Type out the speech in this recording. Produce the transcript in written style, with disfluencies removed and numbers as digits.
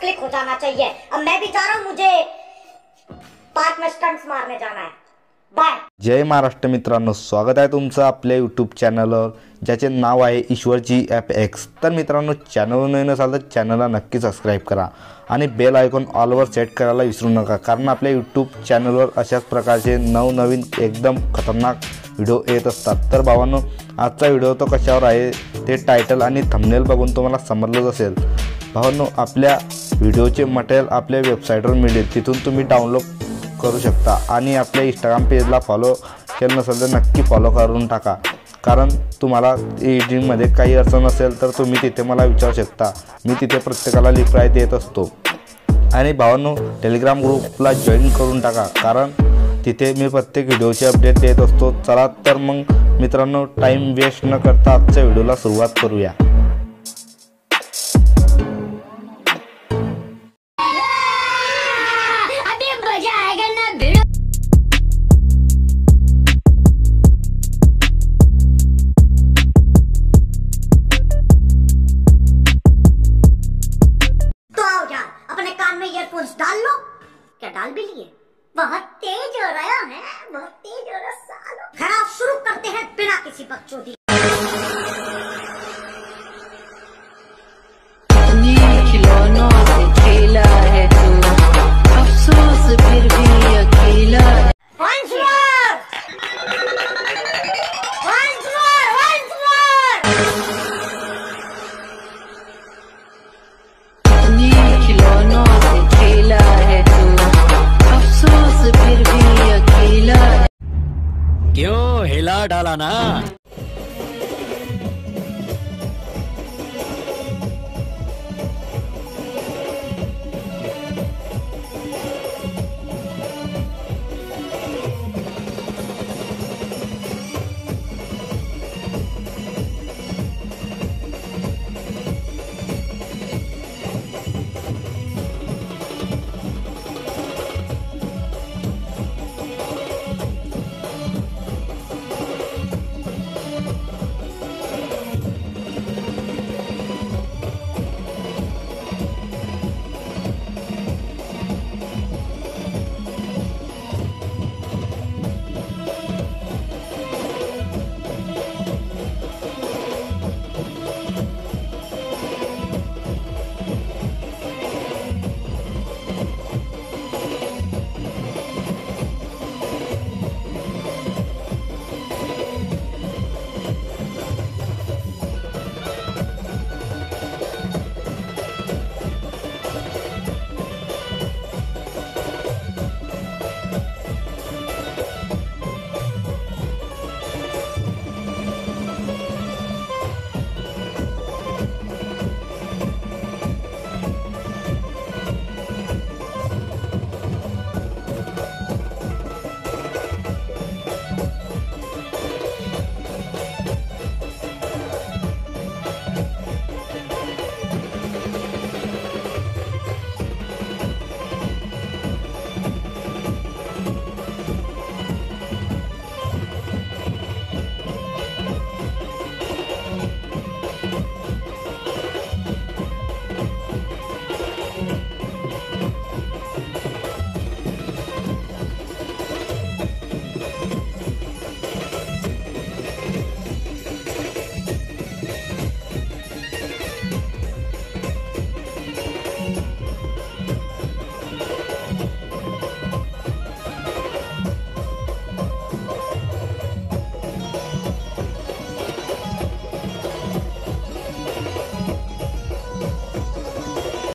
Click हो जाना चाहिए। अब मैं भी जा रहा हूँ, मुझे पार्क में स्टंट्स मारने जाना है। बाय। जय महाराष्ट्र मित्रांनो, स्वागत आहे तुमचं आपल्या यूट्यूब चॅनलवर ज्याचे नाव आहे ishwarediting। तर मित्रांनो, चॅनलवर नवीन असाल तर चॅनलला नक्की सबस्क्राइब करा आणि बेल आयकॉन ऑलवर सेट करायला विसरू नका, कारण आपल्या यूट्यूब चॅनलवर अशाच प्रकारचे नवनवीन एकदम खतरनाक व्हिडिओ येत असतात। तर भावांनो, आजचा व्हिडिओ तो कशावर आहे ते टायटल आणि थंबनेल बघून तुम्हाला समजलंच असेल। भावांनो, आपल्या व्हिडिओचे मटेरियल आपल्या वेबसाईटवर मिळेल, तिथून तुम्ही डाउनलोड करू शकता आणि आपल्या इंस्टाग्राम पेजला फॉलो केलं नसेल तर नक्की फॉलो करून टाका, कारण तुम्हाला एडिटिंगमध्ये काही अडचण असेल तर तुम्ही तिथे मला विचारू शकता। मी तिथे प्रत्येकाला रिप्लाय देत असतो। आणि भावांनो, टेलिग्राम ग्रुपला जॉईन करून टाका, कारण तिथे मी प्रत्येक व्हिडिओचे अपडेट देत असतो। चला तर मग मित्रांनो, टाईम वेस्ट न करता आजच्या व्हिडिओला सुरुवात करूया। डाल लो। क्या डाल भी लिए? बहुत तेज हो रहा है, बहुत तेज हो रहा सालो। खैर, शुरू करते हैं बिना किसी बकचोदी। खिलौनों से खेला है तू, अफसोस फिर भी अकेला है। खिलौनों से खेला है तू, अफसोस फिर भी अकेला है। क्यों हिला डाला ना?